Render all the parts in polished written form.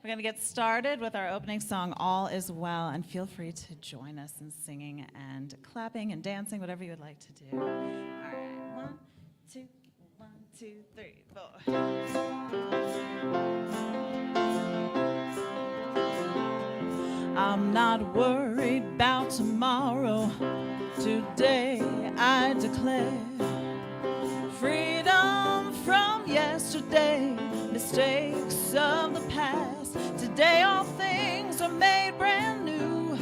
We're going to get started with our opening song, All Is Well, and feel free to join us in singing and clapping and dancing, whatever you would like to do. All right, 1, 2, 1, 2, 3, 4. I'm not worried about tomorrow. Today I declare freedom from yesterday, mistakes of the past. Today all things are made brand new.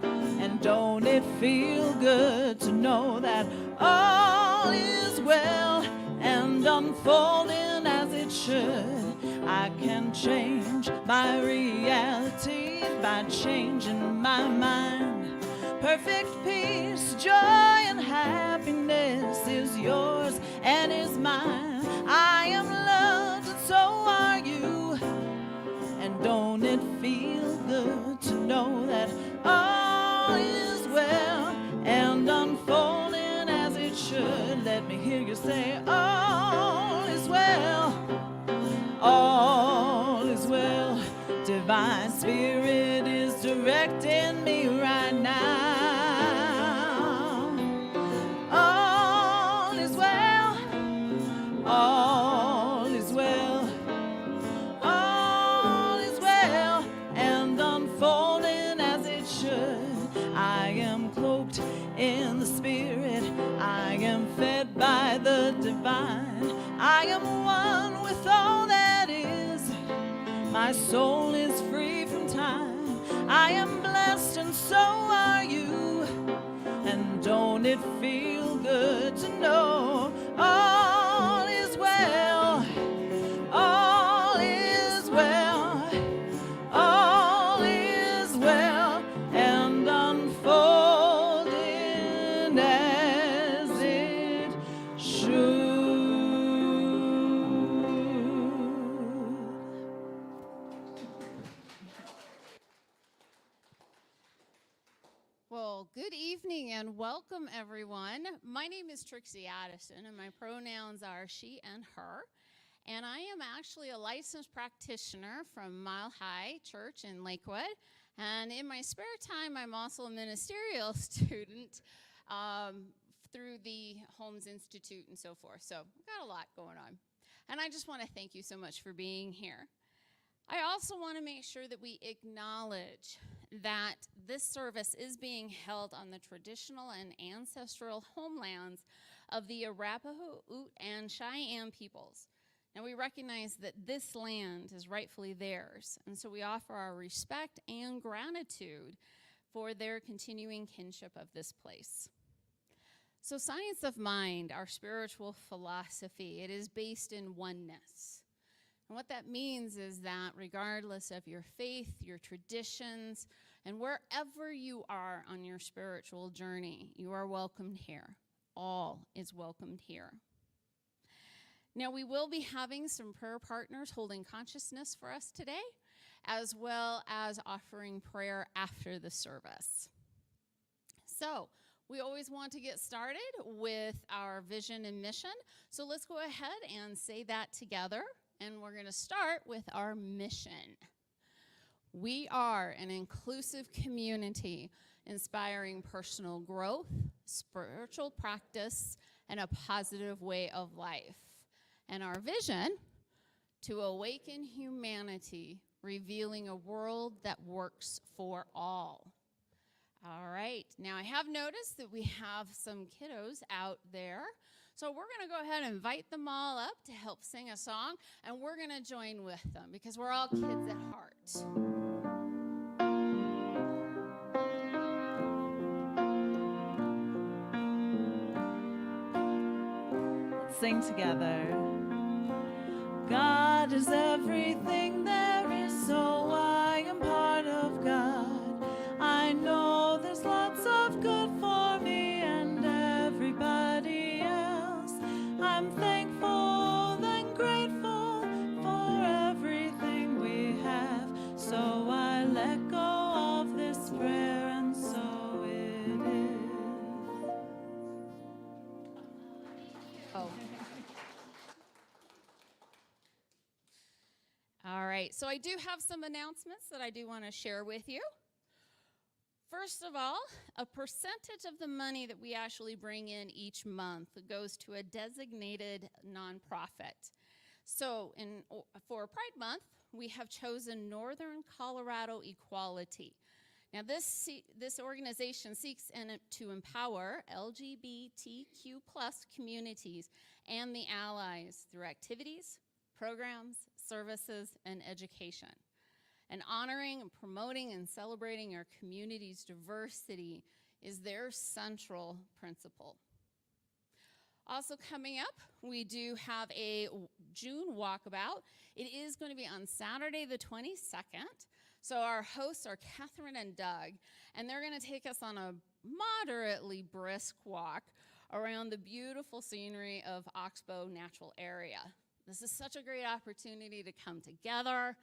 And don't it feel good to know that all is well and unfolding as it should? I can change my reality by changing my mind. Perfect peace, joy, and happiness is yours and is mine. I am loved and so are you. And don't it feel good to know that all is well and unfolding as it should? Let me hear you say, all is well, all is well. Divine Spirit is directing me right now. All is well, all is well, all is well, and unfolding as it should. I am cloaked in the Spirit, I am fed by the divine. I am one with all that is. My soul is free from time. I am blessed and so are you. And don't it feel good to know all is well, all is well, all is well, and unfolding as it should. Well, good evening and welcome, everyone. My name is Trixie Addison, and my pronouns are she and her. And I am actually a licensed practitioner from Mile High Church in Lakewood. And in my spare time, I'm also a ministerial student through the Holmes Institute and so forth. So we've got a lot going on. And I just want to thank you so much for being here. I also want to make sure that we acknowledge that this service is being held on the traditional and ancestral homelands of the Arapaho, Ute, and Cheyenne peoples. Now, we recognize that this land is rightfully theirs, and so we offer our respect and gratitude for their continuing kinship of this place. So Science of Mind, our spiritual philosophy, it is based in oneness. And what that means is that regardless of your faith, your traditions, and wherever you are on your spiritual journey, you are welcomed here. All is welcomed here. Now, we will be having some prayer partners holding consciousness for us today, as well as offering prayer after the service. So, we always want to get started with our vision and mission. So let's go ahead and say that together. And we're going to start with our mission. We are an inclusive community inspiring personal growth, spiritual practice, and a positive way of life. And our vision, to awaken humanity, revealing a world that works for all. All right, now I have noticed that we have some kiddos out there. So we're going to go ahead and invite them all up to help sing a song, and we're going to join with them because we're all kids at heart. Let's sing together. God is everything there is, so I am part of God. I know there's lots of good for me and everybody else. I'm thankful and grateful for everything we have. So I let go of this prayer, and so it is. Oh. All right, So I do have some announcements that I do want to share with you. First of all, a percentage of the money that we actually bring in each month goes to a designated nonprofit. So for Pride Month, we have chosen Northern Colorado Equality. Now, this organization seeks to empower LGBTQ plus communities and the allies through activities, programs, services, and education. And honoring and promoting and celebrating our community's diversity is their central principle. Also coming up, we do have a June walkabout. It is going to be on Saturday the 22nd. So our hosts are Catherine and Doug, and they're going to take us on a moderately brisk walk around the beautiful scenery of Oxbow Natural Area. This is such a great opportunity to come together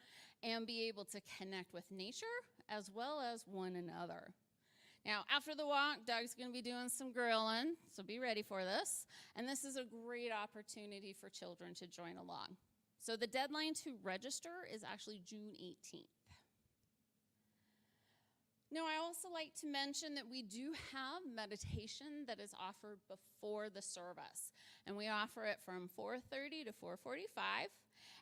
and be able to connect with nature as well as one another. Now, after the walk, Doug's going to be doing some grilling, so be ready for this. And this is a great opportunity for children to join along. So the deadline to register is actually June 18th. Now, I also like to mention that we do have meditation that is offered before the service. And we offer it from 4:30 to 4:45.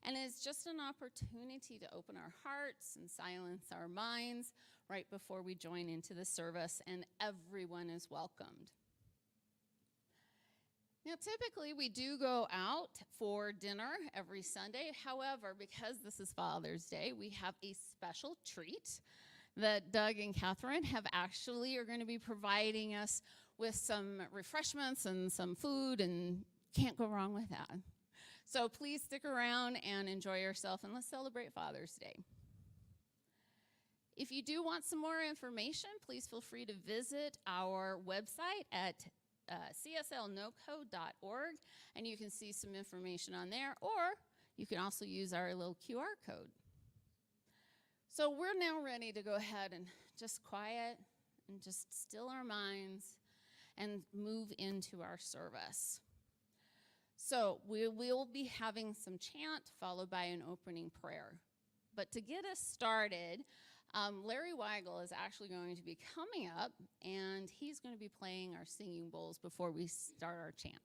And it's just an opportunity to open our hearts and silence our minds right before we join into the service, and everyone is welcomed. Now, typically, we do go out for dinner every Sunday. However, because this is Father's Day, we have a special treat that Doug and Catherine are going to be providing us with some refreshments and some food, and can't go wrong with that. So please stick around and enjoy yourself, and let's celebrate Father's Day. If you do want some more information, please feel free to visit our website at cslnoco.org, and you can see some information on there, or you can also use our little QR code. So we're now ready to go ahead and just quiet and just still our minds and move into our service. So we will be having some chant followed by an opening prayer. But to get us started, Larry Weigel is actually going to be coming up, and he's going to be playing our singing bowls before we start our chant.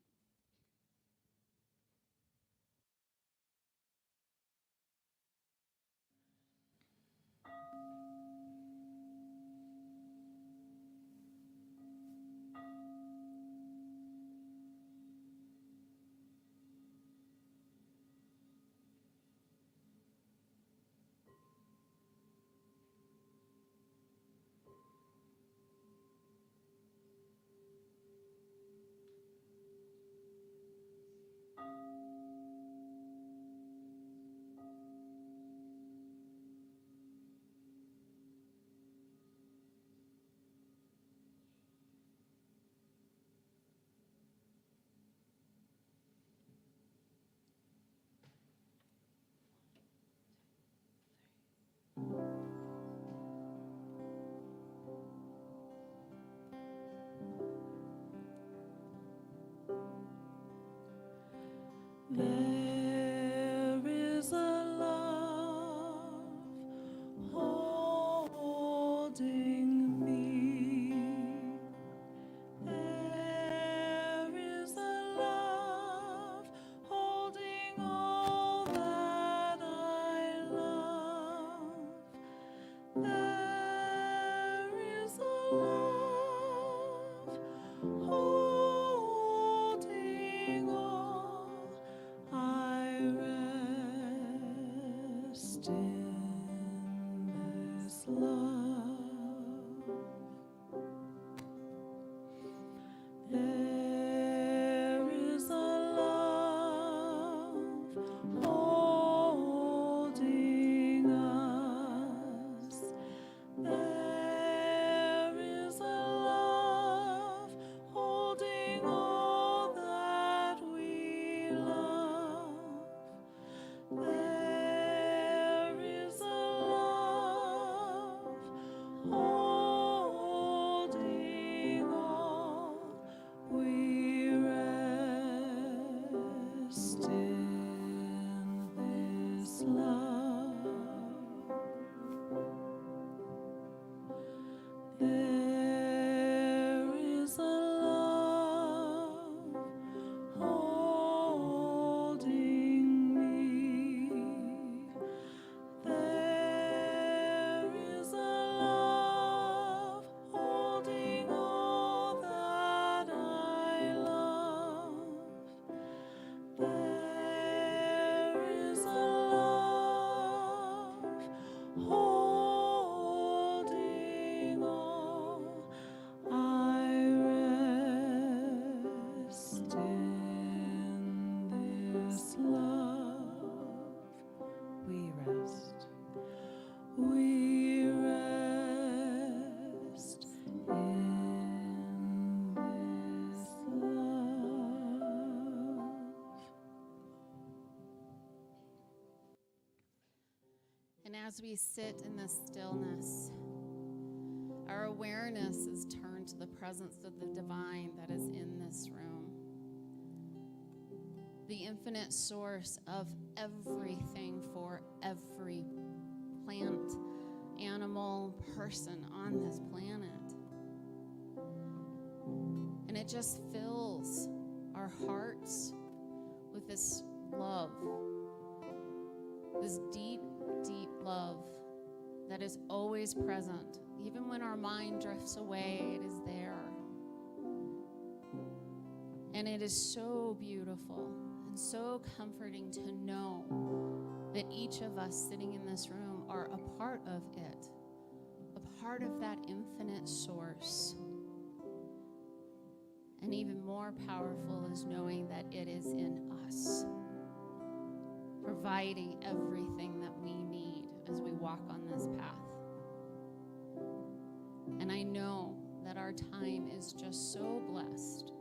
There is a love holding me. There is a love holding all that I love. There is a love holding all. I rest in this love. There is a love holding us. There is a love holding all that we love. There is a love holding all, I rest in this love. We rest. We rest in this love. And as we sit in this stillness, our awareness is turned to the presence of the divine that is in this room. The infinite source of everything for every plant, animal, person on this planet. And it just fills our hearts with this love, this deep, deep love that is always present. Even when our mind drifts away, it is there. And it is so beautiful and so comforting to know that each of us sitting in this room are a part of it, a part of that infinite source. And even more powerful is knowing that it is in us, providing everything that we need as we walk on this path. And I know that our time is just so blessed.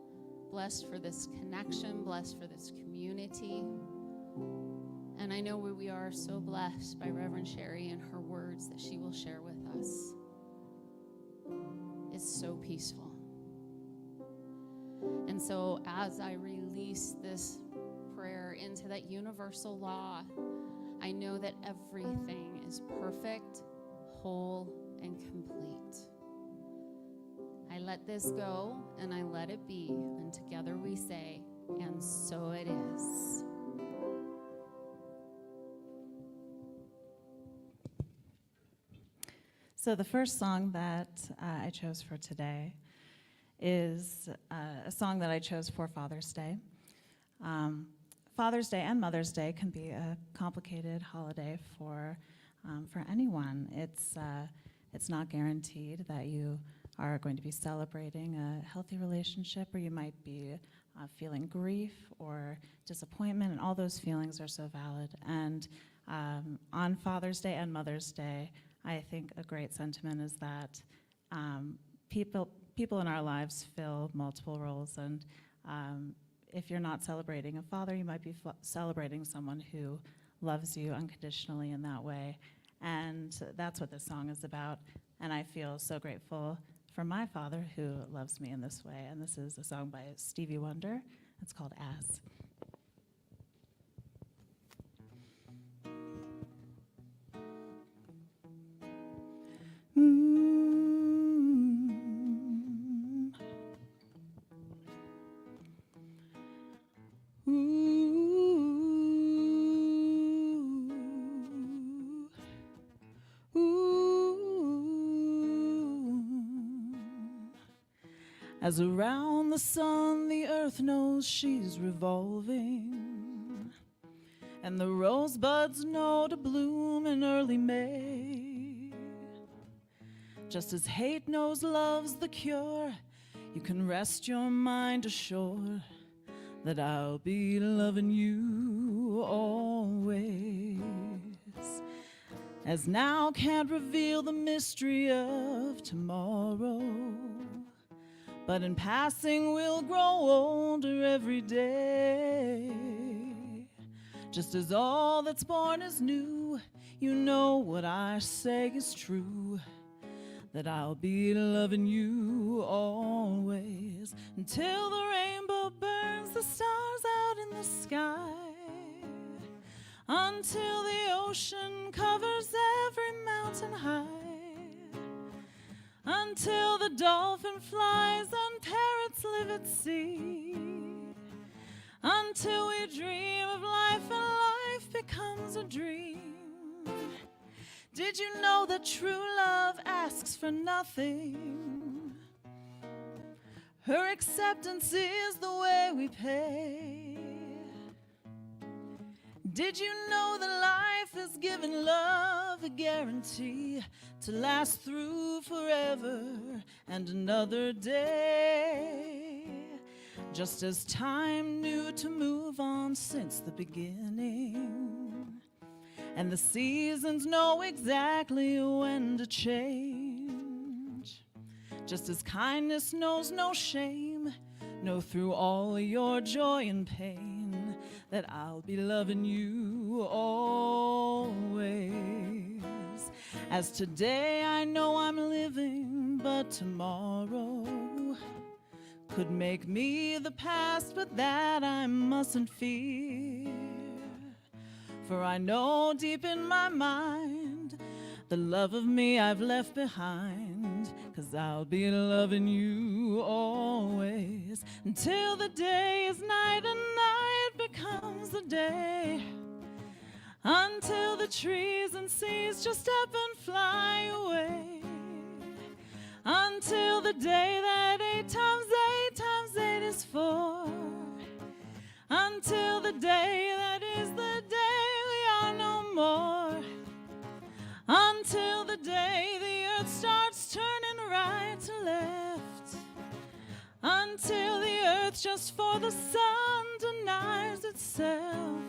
Blessed for this connection, blessed for this community. And I know we are so blessed by Reverend Cheri and her words that she will share with us. It's so peaceful. And so as I release this prayer into that universal law, I know that everything is perfect, whole, and complete. I let this go and I let it be, and together we say, and so it is. So the first song that I chose for today is a song that I chose for Father's Day. Father's Day and Mother's Day can be a complicated holiday for anyone. It's not guaranteed that you are going to be celebrating a healthy relationship, or you might be feeling grief or disappointment, and all those feelings are so valid. And on Father's Day and Mother's Day, I think a great sentiment is that people in our lives fill multiple roles, and if you're not celebrating a father, you might be celebrating someone who loves you unconditionally in that way. And that's what this song is about. And I feel so grateful for my father who loves me in this way. And this is a song by Stevie Wonder. It's called As. As around the sun the earth knows she's revolving, and the rosebuds know to bloom in early May. Just as hate knows love's the cure, you can rest your mind assured that I'll be loving you always. As now can't reveal the mystery of tomorrow, but in passing we'll grow older every day. Just as all that's born is new, you know what I say is true, that I'll be loving you always, until the rainbow burns the stars out in the sky, until the ocean covers every mountain high, until the dolphin flies and parrots live at sea, until we dream of life and life becomes a dream. Did you know that true love asks for nothing? Her acceptance is the way we pay. Did you know that life has given love a guarantee to last through forever and another day? Just as time knew to move on since the beginning, and the seasons know exactly when to change. Just as kindness knows no shame, know through all your joy and pain that I'll be loving you always. As today I know I'm living, but tomorrow could make me the past, but that I mustn't fear. For I know deep in my mind the love of me I've left behind, 'cause I'll be loving you always, until the day is night and night becomes the day, until the trees and seas just up and fly away, until the day that 8 times 8 times 8 is 4, until the day that is the day we are no more, until the day the earth starts turning right to left, until the earth just for the sun denies itself,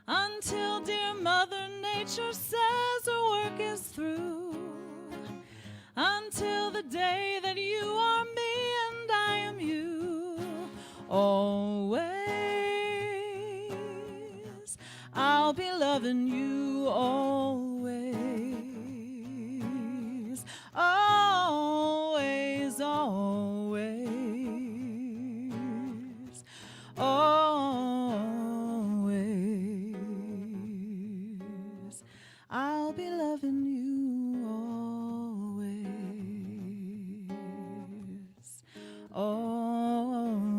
until dear Mother Nature says her work is through, until the day that you are me and I am you always. I'll be loving you always, always, always, always. I'll be loving you always, always.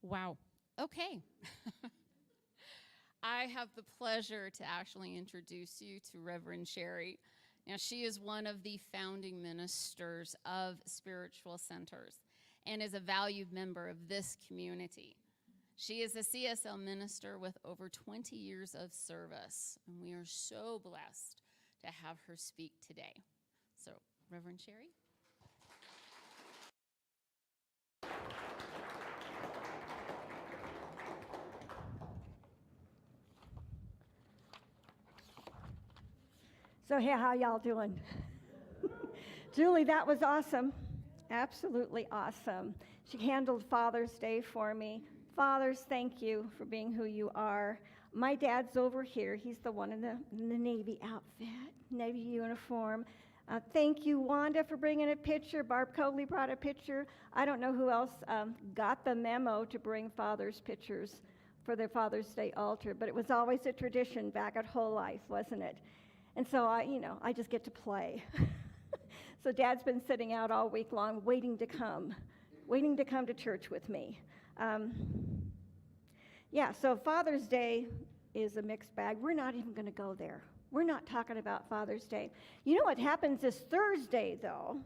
Wow. Okay. I have the pleasure to actually introduce you to Reverend Cheri. Now, she is one of the founding ministers of Spiritual Centers and is a valued member of this community. She is a CSL minister with over 20 years of service, and we are so blessed to have her speak today. So, Reverend Cheri. So, hey, how y'all doing? Julie, that was awesome. Absolutely awesome. She handled Father's Day for me. Fathers, thank you for being who you are. My dad's over here. He's the one in the Navy outfit, Navy uniform. Thank you, Wanda, for bringing a picture. Barb Coley brought a picture. I don't know who else got the memo to bring Father's pictures for their Father's Day altar, but it was always a tradition back at Whole Life, wasn't it? And so I just get to play. So Dad's been sitting out all week long waiting to come to church with me. So Father's Day is a mixed bag. We're not even going to go there. We're not talking about Father's Day. You know what happens this Thursday, though?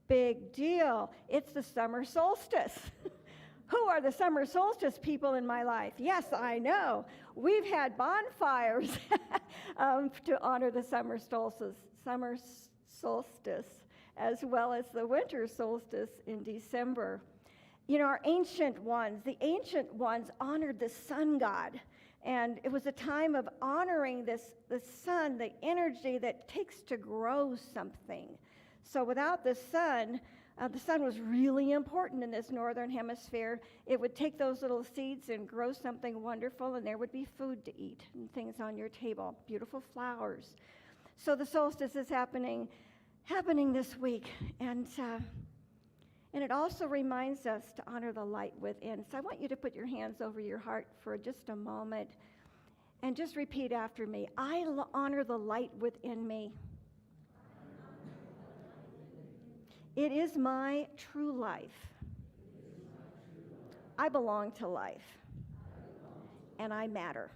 Big deal. It's the summer solstice. Who are the summer solstice people in my life? Yes, I know. We've had bonfires to honor the summer solstice, as well as the winter solstice in December. You know, the ancient ones honored the sun god. And it was a time of honoring the sun, the energy that takes to grow something. So without the sun was really important in this northern hemisphere. It would take those little seeds and grow something wonderful, and there would be food to eat and things on your table, beautiful flowers. So the solstice is happening this week, and it also reminds us to honor the light within. So I want you to put your hands over your heart for just a moment and just repeat after me. I honor the light within me. It is my true life. I belong to life. And I matter.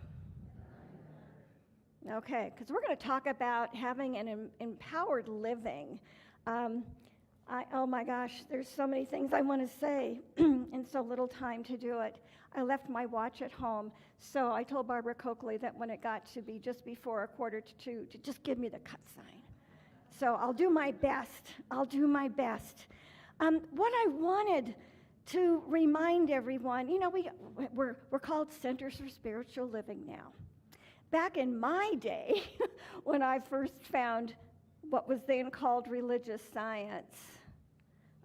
Okay, because we're going to talk about having an empowered living. Oh my gosh, there's so many things I want to say and so little time to do it. I left my watch at home, so I told Barbara Coakley that when it got to be just before 1:45 to just give me the cut sign. So I'll do my best. What I wanted to remind everyone, we're called Centers for Spiritual Living now. Back in my day, when I first found what was then called religious science,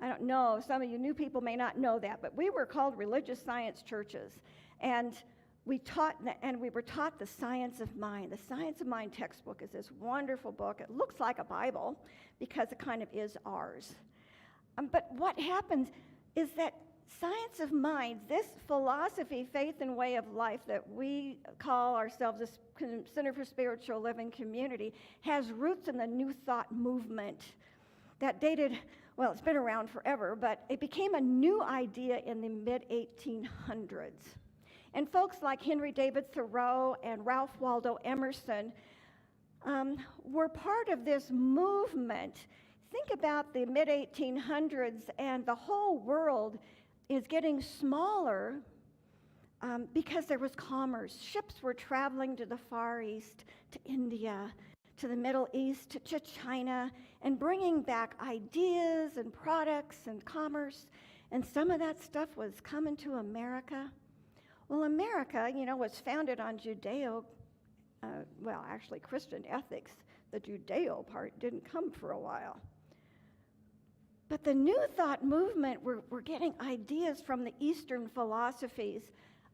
I don't know, some of you new people may not know that, but we were called religious science churches. And we were taught the science of mind. The Science of Mind textbook is this wonderful book. It looks like a Bible because it kind of is ours. But what happens is that science of mind, this philosophy, faith, and way of life that we call ourselves a Center for Spiritual Living community, has roots in the New Thought movement that dated, well, it's been around forever, but it became a new idea in the mid-1800s. And folks like Henry David Thoreau and Ralph Waldo Emerson were part of this movement. Think about the mid-1800s, and the whole world is getting smaller because there was commerce. Ships were traveling to the Far East, to India, to the Middle East, to China, and bringing back ideas and products and commerce. And some of that stuff was coming to America. Well, America, was founded on Christian ethics. The Judeo part didn't come for a while. But the New Thought movement were getting ideas from the Eastern philosophies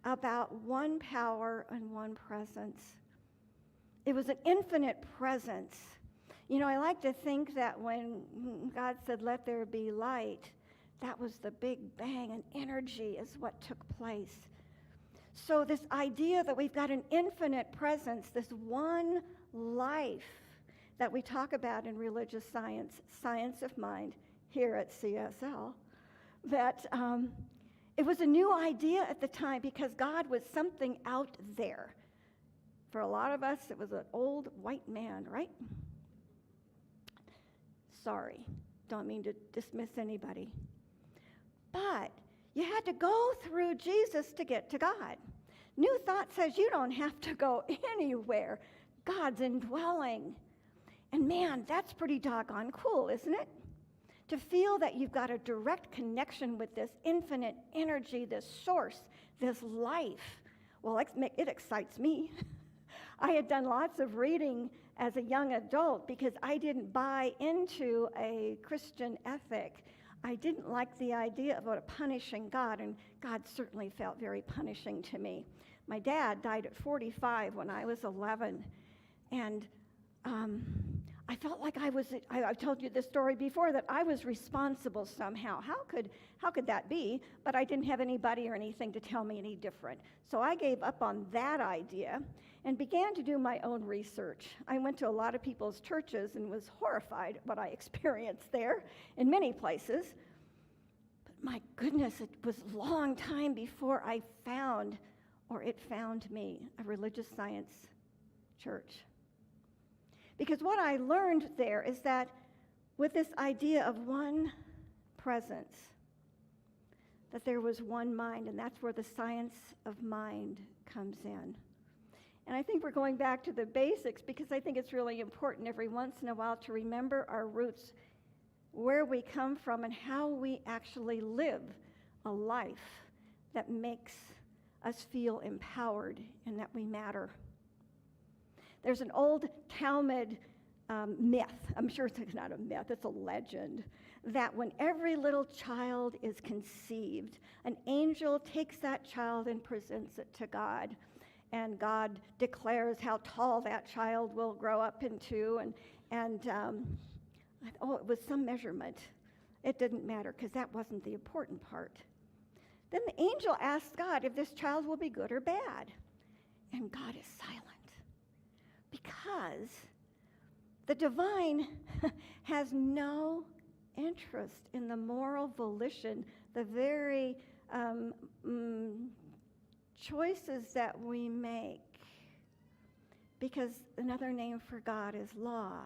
about one power and one presence. It was an infinite presence. I like to think that when God said, "Let there be light," that was the big bang, and energy is what took place. So this idea that we've got an infinite presence, this one life that we talk about in religious science, science of mind, here at CSL, that it was a new idea at the time because God was something out there. For a lot of us, it was an old white man, right? Sorry, don't mean to dismiss anybody. But you had to go through Jesus to get to God. New Thought says you don't have to go anywhere. God's indwelling. And man, that's pretty doggone cool, isn't it? To feel that you've got a direct connection with this infinite energy, this source, this life. Well, it excites me. I had done lots of reading as a young adult because I didn't buy into a Christian ethic. I didn't like the idea of a punishing God, and God certainly felt very punishing to me. My dad died at 45 when I was 11, and I felt like I've told you this story before, that I was responsible somehow. How could that be? But I didn't have anybody or anything to tell me any different. So I gave up on that idea and began to do my own research. I went to a lot of people's churches and was horrified at what I experienced there in many places. But my goodness, it was a long time before I found, or it found me, a religious science church. Because what I learned there is that with this idea of one presence, that there was one mind, and that's where the science of mind comes in. And I think we're going back to the basics because I think it's really important every once in a while to remember our roots, where we come from, and how we actually live a life that makes us feel empowered and that we matter. There's an old Talmud myth, I'm sure it's not a myth, it's a legend, that when every little child is conceived, an angel takes that child and presents it to God. And God declares how tall that child will grow up into, and it was some measurement. It didn't matter because that wasn't the important part. Then the angel asks God if this child will be good or bad. And God is silent because the divine has no interest in the moral volition, the very um, choices that we make. Because another name for God is law.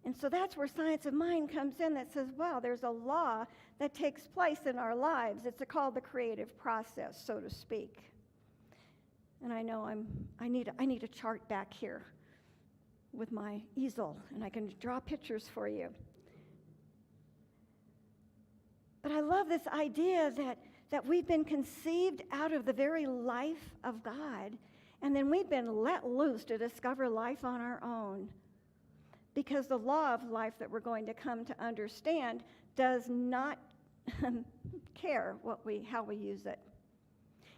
And so that's where science of mind comes in, that says, wow, there's a law that takes place in our lives. It's called the creative process, so to speak. And I know I need a chart back here with my easel, and I can draw pictures for you. But I love this idea that we've been conceived out of the very life of God, and then we've been let loose to discover life on our own. Because the law of life that we're going to come to understand does not care how we use it.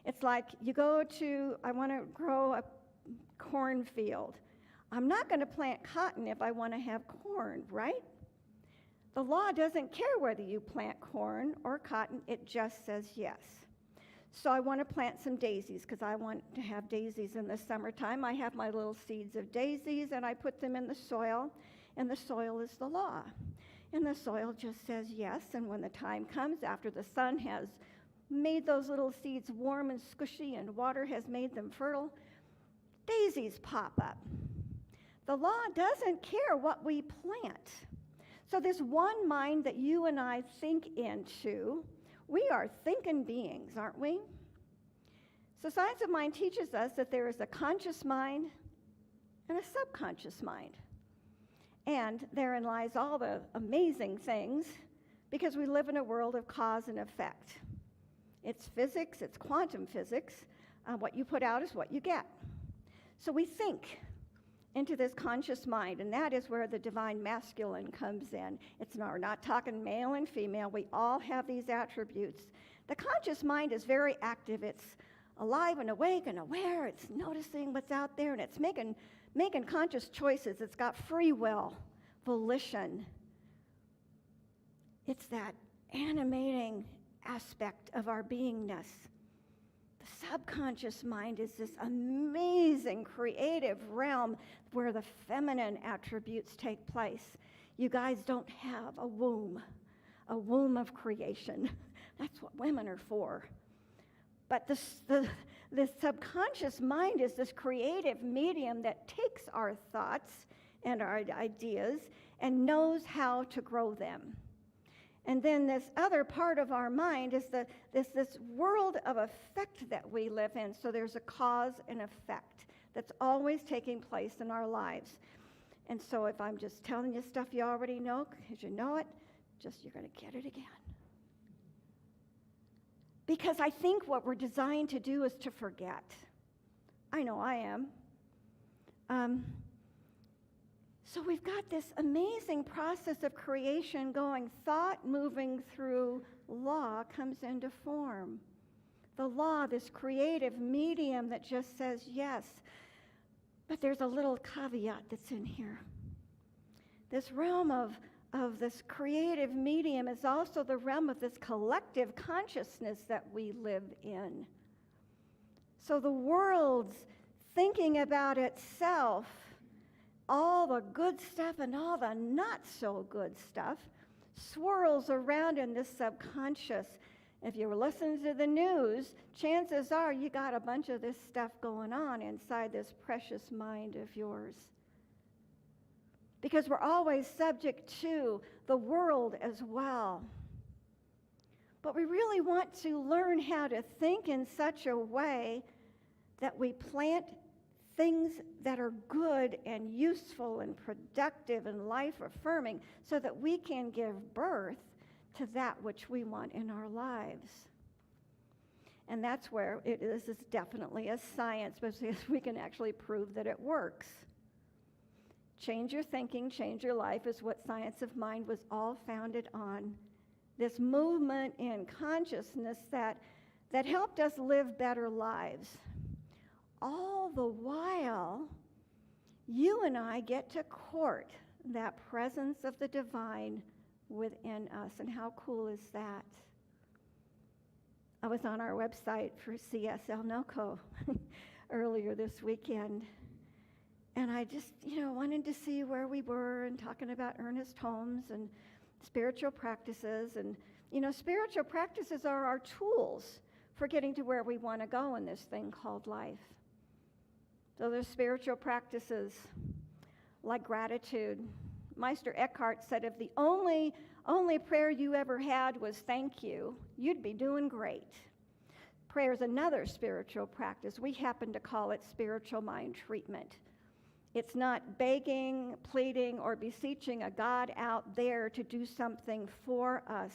It's like you go to, I want to grow a cornfield. I'm not going to plant cotton if I want to have corn, right? The law doesn't care whether you plant corn or cotton, it just says yes. So I want to plant some daisies because I want to have daisies in the summertime. I have my little seeds of daisies and I put them in the soil, and the soil is the law. And the soil just says yes, and when the time comes, after the sun has made those little seeds warm and squishy and water has made them fertile, daisies pop up. The law doesn't care what we plant. So this one mind that you and I think into, we are thinking beings, aren't we? So science of mind teaches us that there is a conscious mind and a subconscious mind. And therein lies all the amazing things, because we live in a world of cause and effect. It's physics, it's quantum physics. What you put out is what you get. So we think into this conscious mind, and that is where the divine masculine comes in. We're not talking male and female. We all have these attributes. The conscious mind is very active. It's alive and awake and aware. It's noticing what's out there, and it's making conscious choices. It's got free will, volition. It's that animating aspect of our beingness. The subconscious mind is this amazing creative realm where the feminine attributes take place. You guys don't have a womb of creation. That's what women are for. But the subconscious mind is this creative medium that takes our thoughts and our ideas and knows how to grow them. And then this other part of our mind is this world of effect that we live in. So there's a cause and effect that's always taking place in our lives. And so if I'm just telling you stuff you already know, because you know it, you're going to get it again. Because I think what we're designed to do is to forget. I know I am. So we've got this amazing process of creation going. Thought moving through law comes into form. The law, this creative medium that just says yes. But there's a little caveat that's in here. This realm of this creative medium is also the realm of this collective consciousness that we live in. So the world's thinking about itself, all the good stuff and all the not so good stuff, swirls around in this subconscious. If you were listening to the news, chances are you got a bunch of this stuff going on inside this precious mind of yours. Because we're always subject to the world as well. But we really want to learn how to think in such a way that we plant things that are good and useful and productive and life-affirming so that we can give birth to that which we want in our lives. And that's where this is definitely a science, because we can actually prove that it works. Change your thinking, change your life is what science of mind was all founded on. This movement in consciousness that helped us live better lives. All the while, you and I get to court that presence of the divine within us. And how cool is that? I was on our website for CSL NOCO earlier this weekend. And I just, wanted to see where we were and talking about Ernest Holmes and spiritual practices. And You know, spiritual practices are our tools for getting to where we want to go in this thing called life. So there's spiritual practices like gratitude. Meister Eckhart said, if the only prayer you ever had was thank you, you'd be doing great. Prayer is another spiritual practice. We happen to call it spiritual mind treatment. It's not begging, pleading, or beseeching a God out there to do something for us.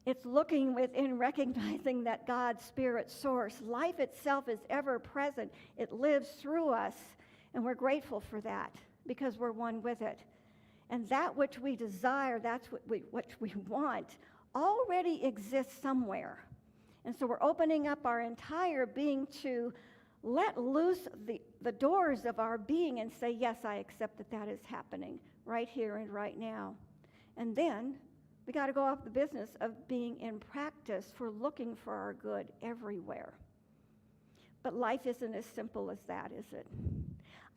It's looking within, recognizing that God's spirit source, life itself, is ever present. It lives through us, and we're grateful for that because we're one with it. And that which we desire, that's what we want, already exists somewhere. And so we're opening up our entire being to let loose the doors of our being and say, yes, I accept that that is happening right here and right now. And then we got to go off the business of being in practice for looking for our good everywhere. But life isn't as simple as that, is it?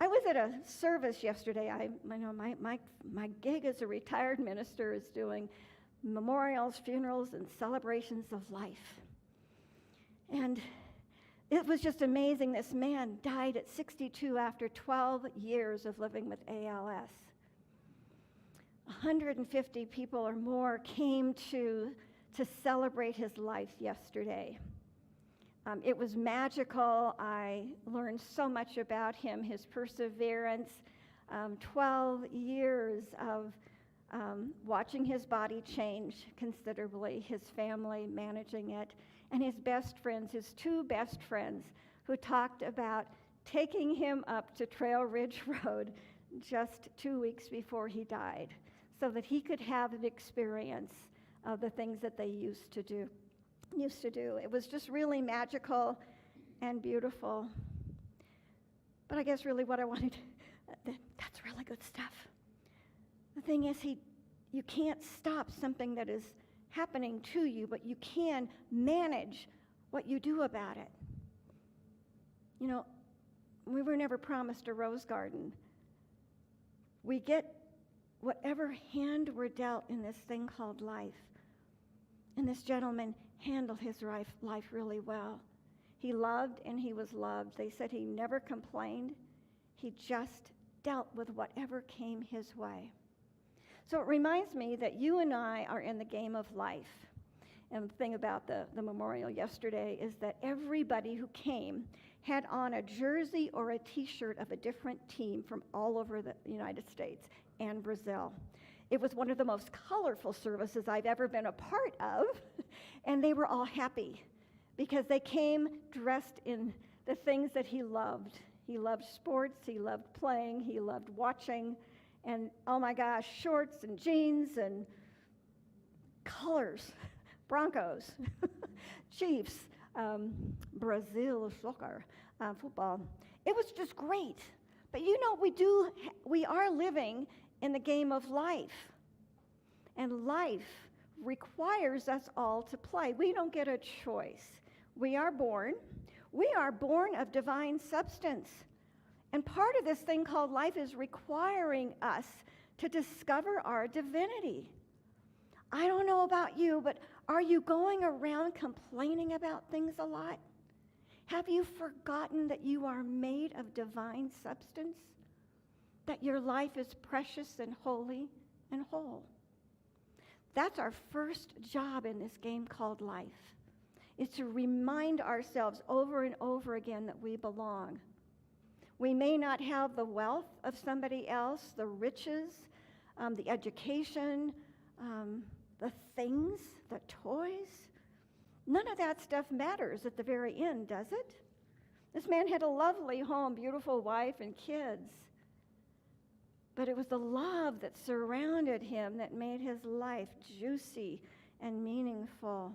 I was at a service yesterday. I know my gig as a retired minister is doing memorials, funerals, and celebrations of life. And it was just amazing. This man died at 62 after 12 years of living with ALS. 150 people or more came to celebrate his life yesterday. It was magical. I learned so much about him, his perseverance, 12 years of watching his body change considerably, his family managing it, and his best friends, his two best friends, who talked about taking him up to Trail Ridge Road just 2 weeks before he died so that he could have an experience of the things that they used to do. It was just really magical and beautiful. But I guess really what I wanted, that's really good stuff. The thing is, you can't stop something that is happening to you, but you can manage what you do about it. You know, we were never promised a rose garden. We get whatever hand we're dealt in this thing called life. And this gentleman handled his life really well. He loved and he was loved. They said he never complained. He just dealt with whatever came his way. So it reminds me that you and I are in the game of life. And the thing about the memorial yesterday is that everybody who came had on a jersey or a t-shirt of a different team from all over the United States and Brazil. It was one of the most colorful services I've ever been a part of, and they were all happy because they came dressed in the things that he loved. He loved sports, he loved playing, he loved watching, and oh my gosh, shorts and jeans and colors, Broncos, Chiefs, Brazil soccer, football. It was just great. But you know, we are living in the game of life. And life requires us all to play. We don't get a choice. We are born of divine substance. And part of this thing called life is requiring us to discover our divinity. I don't know about you, but are you going around complaining about things a lot? Have you forgotten that you are made of divine substance? That your life is precious and holy and whole? That's our first job in this game called life, is to remind ourselves over and over again that we belong. We may not have the wealth of somebody else, the riches, the education, the things, the toys. None of that stuff matters at the very end, does it? This man had a lovely home, beautiful wife and kids. But it was the love that surrounded him that made his life juicy and meaningful.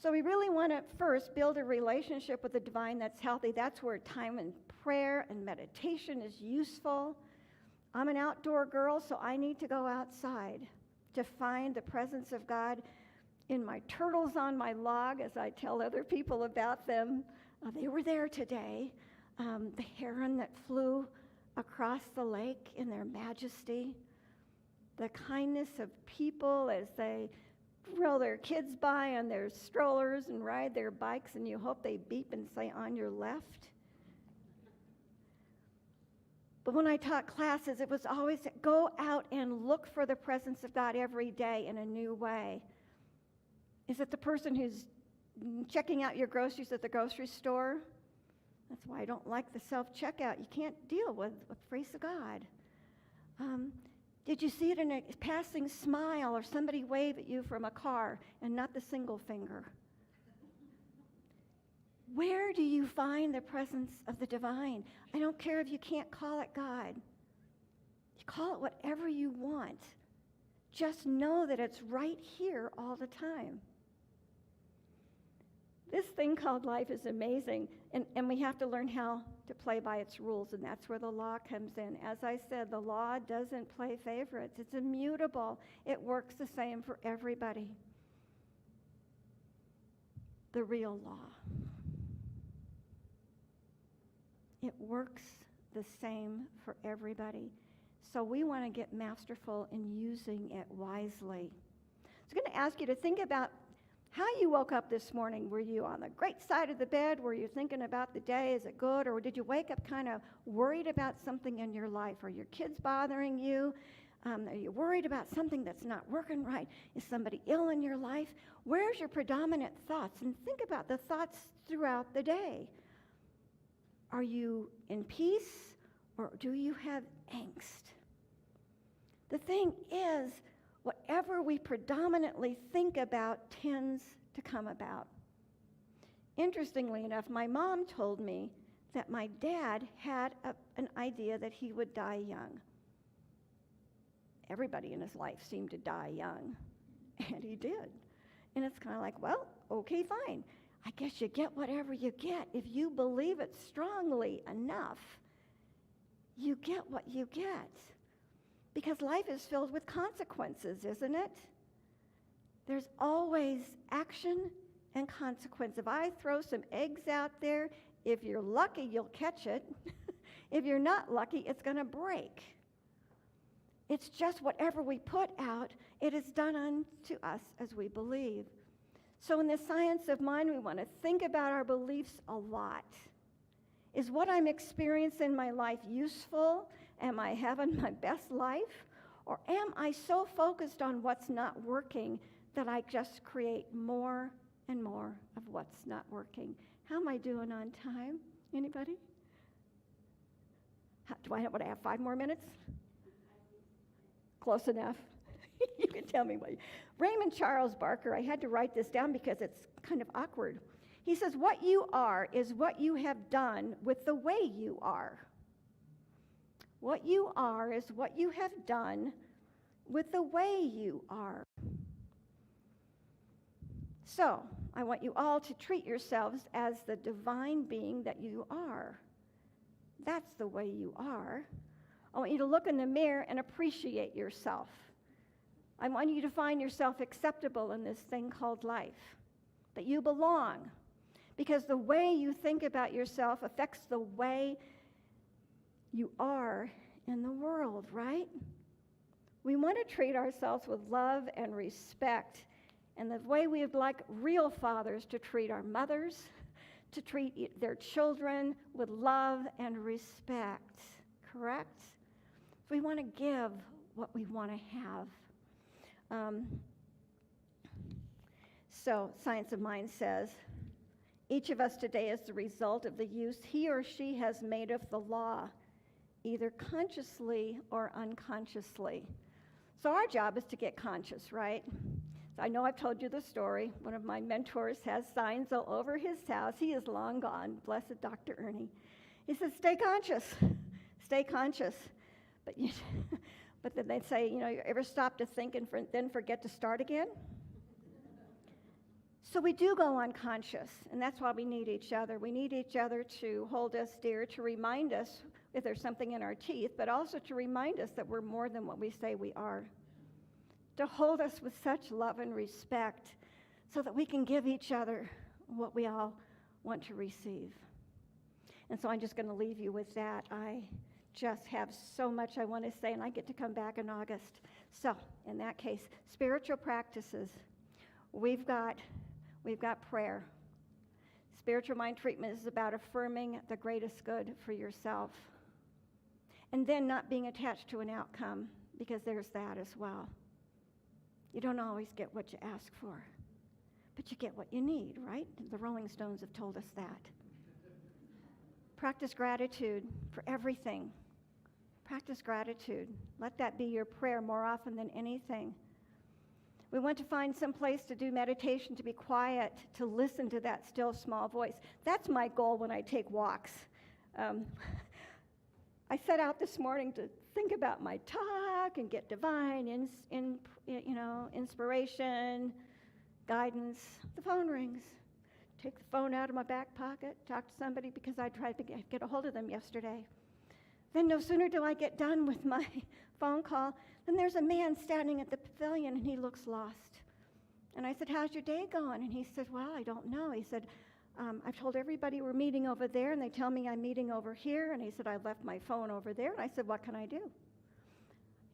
So we really want to first build a relationship with the divine that's healthy. That's where time and prayer and meditation is useful. I'm an outdoor girl, so I need to go outside to find the presence of God in my turtles on my log, as I tell other people about them. They were there today. The heron that flew across the lake in their majesty. the kindness of people as they roll their kids by on their strollers and ride their bikes, and you hope they beep and say, on your left. But when I taught classes, it was always go out and look for the presence of God every day in a new way. Is it the person who's checking out your groceries at the grocery store? That's why I don't like the self-checkout. You can't deal with praise of God. Did you see it in a passing smile or somebody wave at you from a car and not the single finger? Where do you find the presence of the divine? I don't care if you can't call it God. You call it whatever you want. Just know that it's right here all the time. This thing called life is amazing, and we have to learn how to play by its rules, and that's where the law comes in. As I said, the law doesn't play favorites. It's immutable. It works the same for everybody. The real law. It works the same for everybody. So we want to get masterful in using it wisely. So I'm going to ask you to think about how you woke up this morning. Were you on the great side of the bed? Were you thinking about the day? Is it good? Or did you wake up kind of worried about something in your life? Are your kids bothering you? Are you worried about something that's not working right? Is somebody ill in your life? Where's your predominant thoughts? And think about the thoughts throughout the day. Are you in peace, or do you have angst? The thing is, whatever we predominantly think about tends to come about. Interestingly enough, my mom told me that my dad had an idea that he would die young. Everybody in his life seemed to die young, and he did. And it's kind of like, well, okay, fine. I guess you get whatever you get. If you believe it strongly enough, you get what you get. Because life is filled with consequences, isn't it? There's always action and consequence. If I throw some eggs out there, if you're lucky, you'll catch it. If you're not lucky, it's going to break. It's just whatever we put out, it is done unto us as we believe. So in the science of mind, we want to think about our beliefs a lot. Is what I'm experiencing in my life useful? Am I having my best life? Or am I so focused on what's not working that I just create more and more of what's not working? How am I doing on time? Anybody? Do I have 5 more minutes? Close enough. You can tell me what. Raymond Charles Barker, I had to write this down because it's kind of awkward. He says, what you are is what you have done with the way you are. What you are is what you have done with the way you are. So, I want you all to treat yourselves as the divine being that you are. That's the way you are. I want you to look in the mirror and appreciate yourself. I want you to find yourself acceptable in this thing called life, that you belong. Because the way you think about yourself affects the way you are in the world, right? We want to treat ourselves with love and respect, and the way we would like real fathers to treat our mothers, to treat their children with love and respect, correct? We want to give what we want to have. So Science of Mind says, each of us today is the result of the use he or she has made of the law, either consciously or unconsciously. So our job is to get conscious, right? So I know I've told you the story. One of my mentors has signs all over his house. He is long gone, blessed Dr. Ernie. He says, stay conscious, stay conscious. But then they say, you ever stop to think and then forget to start again? So we do go unconscious, and that's why we need each other. We need each other to hold us dear, to remind us if there's something in our teeth, but also to remind us that we're more than what we say we are. To hold us with such love and respect so that we can give each other what we all want to receive. And so I'm just going to leave you with that. I just have so much I want to say, and I get to come back in August. So, in that case, spiritual practices. We've got prayer. Spiritual mind treatment is about affirming the greatest good for yourself. And then not being attached to an outcome, because there's that as well. You don't always get what you ask for, but you get what you need, right? The Rolling Stones have told us that. Practice gratitude for everything. Practice gratitude. Let that be your prayer more often than anything. We want to find some place to do meditation, to be quiet, to listen to that still small voice. That's my goal when I take walks. I set out this morning to think about my talk and get divine inspiration, guidance. The phone rings. Take the phone out of my back pocket, talk to somebody because I tried to get a hold of them yesterday. Then no sooner do I get done with my phone call than there's a man standing at the pavilion and he looks lost. And I said, how's your day going? And he said, well, I don't know. He said, I've told everybody we're meeting over there and they tell me I'm meeting over here. And he said, I left my phone over there. And I said, what can I do?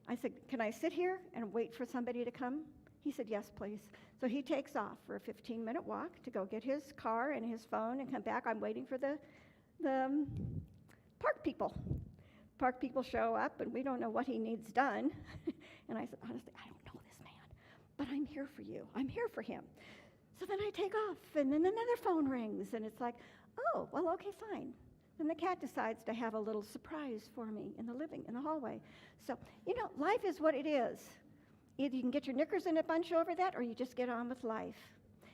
I said, can I sit here and wait for somebody to come? He said, yes, please. So he takes off for a 15-minute walk to go get his car and his phone and come back. I'm waiting for the park people. Park people show up, and we don't know what he needs done. And I said, honestly, I don't know this man, but I'm here for you. I'm here for him. So then I take off, and then another phone rings, and it's like, oh, well, okay, fine. Then the cat decides to have a little surprise for me in the hallway. So, life is what it is. Either you can get your knickers in a bunch over that, or you just get on with life.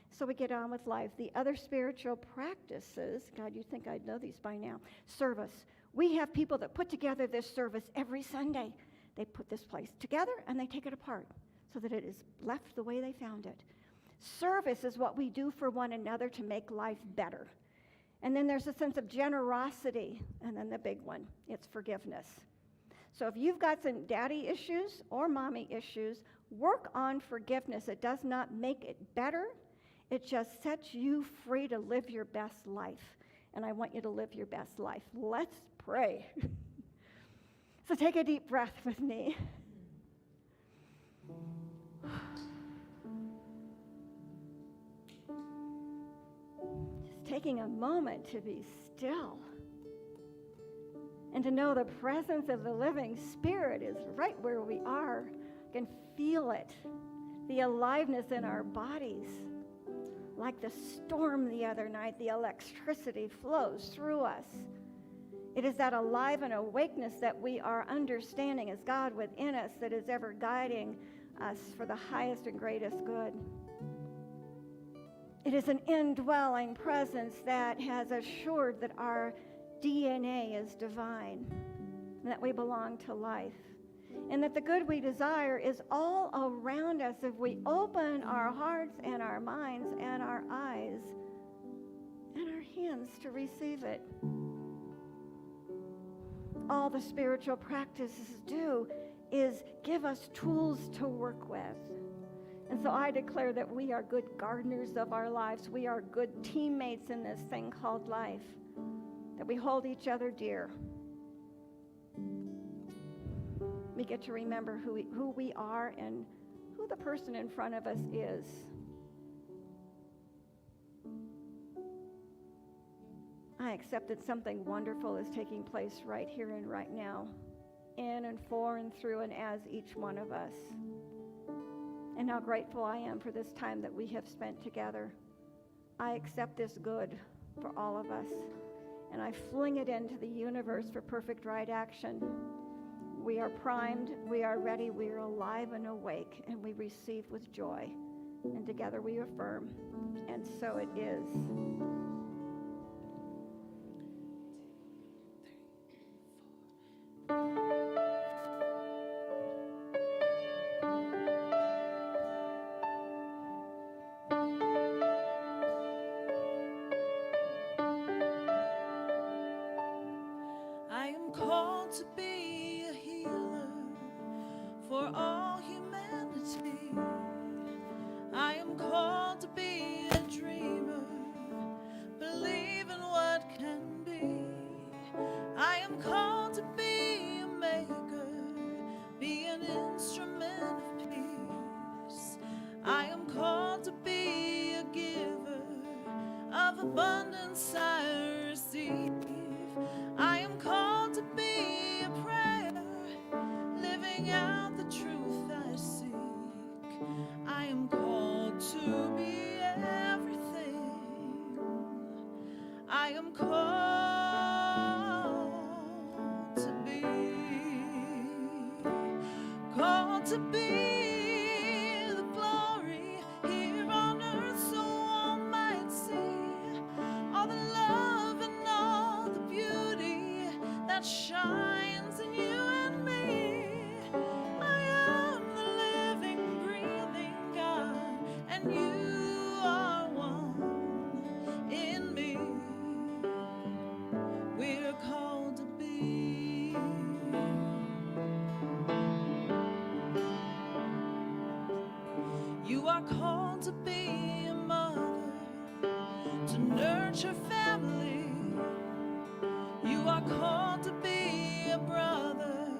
So we get on with life. The other spiritual practices, God, you'd think I'd know these by now. Service. We have people that put together this service every Sunday. They put this place together and they take it apart so that it is left the way they found it. Service is what we do for one another to make life better. And then there's a sense of generosity. And then the big one, it's forgiveness. So if you've got some daddy issues or mommy issues, work on forgiveness. It does not make it better. It just sets you free to live your best life. And I want you to live your best life. Let's pray. So take a deep breath with me. Just taking a moment to be still and to know the presence of the living Spirit is right where we are. You can feel it, the aliveness in our bodies. Like the storm the other night, the electricity flows through us. It is that alive and awakeness that we are understanding as God within us that is ever guiding us for the highest and greatest good. It is an indwelling presence that has assured that our DNA is divine, and that we belong to life, and that the good we desire is all around us if we open our hearts and our minds and our eyes and our hands to receive it. All the spiritual practices do is give us tools to work with. And so I declare that we are good gardeners of our lives. We are good teammates in this thing called life, that we hold each other dear. We get to remember who we are and who the person in front of us is. I accept that something wonderful is taking place right here and right now, in and for and through and as each one of us. And how grateful I am for this time that we have spent together. I accept this good for all of us, and I fling it into the universe for perfect right action. We are primed, we are ready, we are alive and awake, and we receive with joy. And together we affirm, and so it is. I am called to be a healer for all humanity. I am called to be a dreamer, believe in what can be. I am called to be a maker, be an instrument living out the truth I seek. I am called to be everything. I am called to be the glory here on earth, so all might see all the love and all the beauty that shines in you and me. I am the living, breathing God, and you are one in me. We're called to be. You are called to be a mother, to nurture family. You are called to be a brother,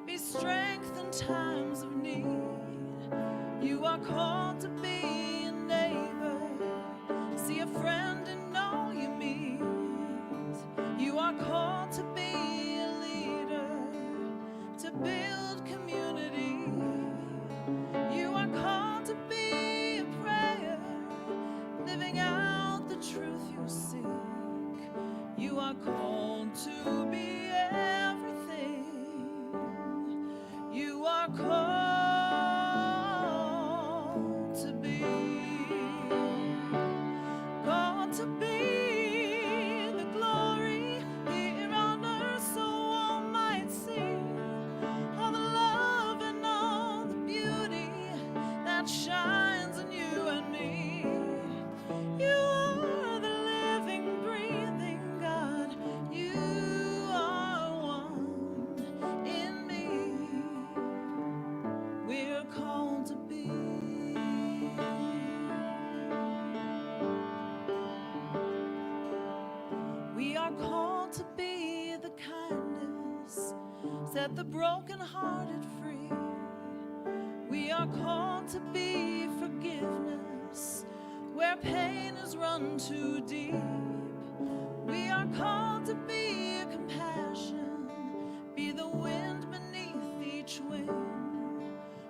be strength in times of need. You are called to be a neighbor, see a friend and know you meet. You are called to be a leader, to build community. You are called to be a prayer, living out the truth you seek. You are called to be everything. You are called to be the glory here on earth, so all might see all the love and all the beauty that shines in you and me. You are the living, breathing God. You are one in me. We're called to be. We are called to be the kindness, set the brokenhearted free. We are called to be forgiveness, where pain has run too deep. We are called to be compassion, be the wind beneath each wing.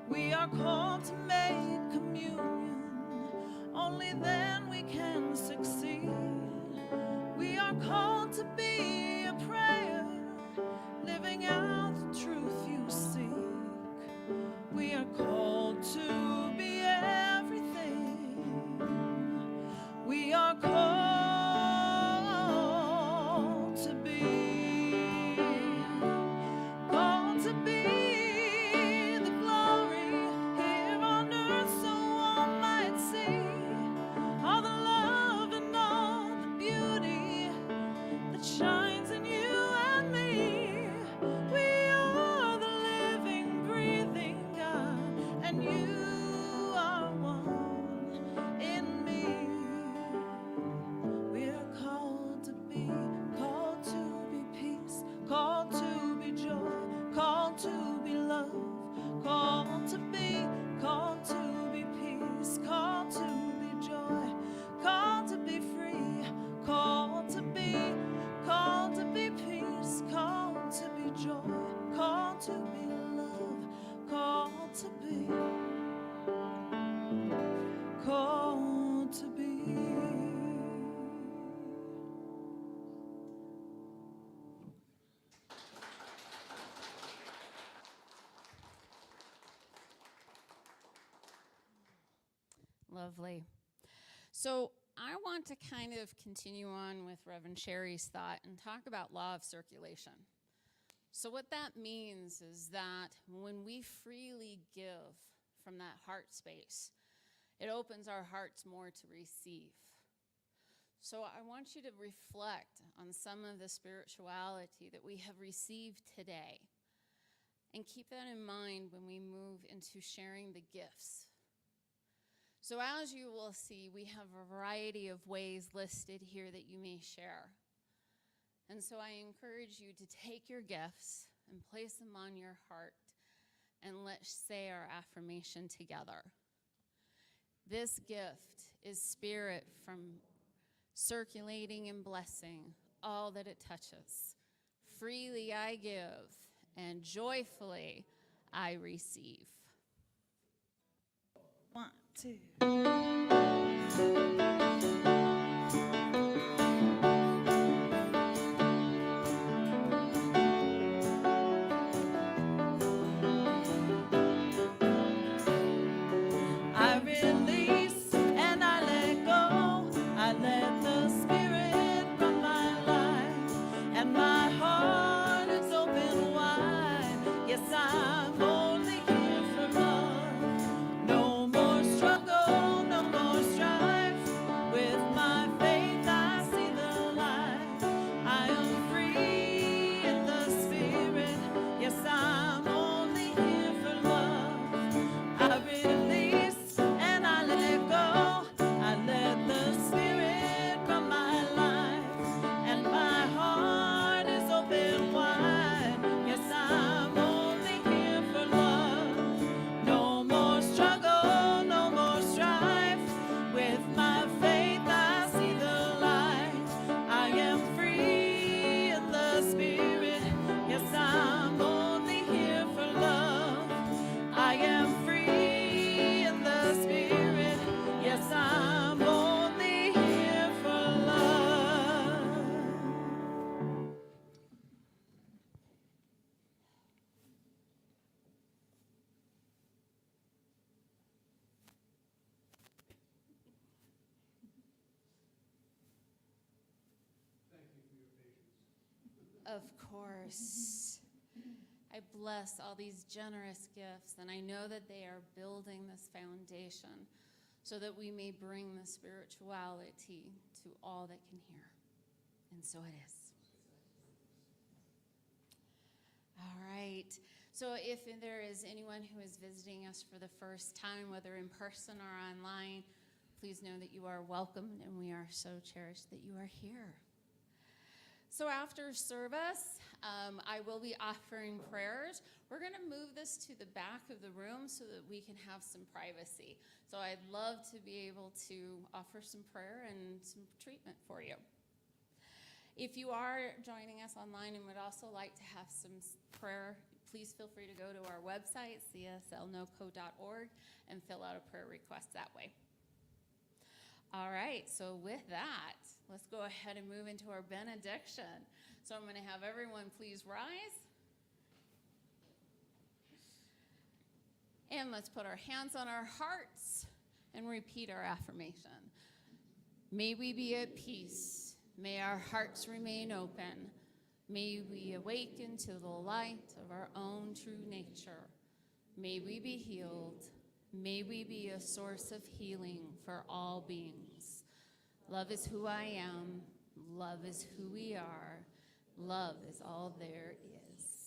We are called to make communion, only then we can succeed. We are called to be a prayer, living out the truth you seek. We are called to be everything. We are called to be the glory here on earth, so all might see all the love and all the beauty that shines in you and me. We are the living, breathing God, and you are one in me. We're called to be peace, called to be joy, called to be love, called to be peace, called to be joy, called to be free, called to be peace, called to be joy, called to be love, called to be, called to be. Lovely. So I want to kind of continue on with Reverend Cheri's thought and talk about law of circulation. So what that means is that when we freely give from that heart space, it opens our hearts more to receive. So I want you to reflect on some of the spirituality that we have received today, and keep that in mind when we move into sharing the gifts. So as you will see, we have a variety of ways listed here that you may share. And so I encourage you to take your gifts and place them on your heart, and let's say our affirmation together. This gift is spirit from circulating and blessing all that it touches. Freely I give, and joyfully I receive. 1, 2. I release and I let go. I let the Spirit run my life, and my heart is open wide. Yes, I'm only here for love. No more struggle, no more strife. With my faith, I see the light. I am free in the Spirit. Yes, I'm only here for love. I release and I let go. I let the Spirit run my life, and my heart is open wide. Yes, I'm only here for love. No more struggle, no more strife. With my faith, I see the light. I am free in the Spirit. Yes, I'm only here for love. I am free in the Spirit. Yes, I'm only here for love. Of course. I bless all these generous gifts, and I know that they are building this foundation so that we may bring the spirituality to all that can hear. And so it is. All right. So if there is anyone who is visiting us for the first time, whether in person or online, please know that you are welcomed, and we are so cherished that you are here. So after service, I will be offering prayers. We're going to move this to the back of the room so that we can have some privacy. So I'd love to be able to offer some prayer and some treatment for you. If you are joining us online and would also like to have some prayer, please feel free to go to our website, cslnoco.org, and fill out a prayer request that way. All right, so with that, let's go ahead and move into our benediction. So I'm going to have everyone please rise. And let's put our hands on our hearts and repeat our affirmation. May we be at peace. May our hearts remain open. May we awaken to the light of our own true nature. May we be healed. May we be a source of healing for all beings. Love is who I am. Love is who we are. Love is all there is.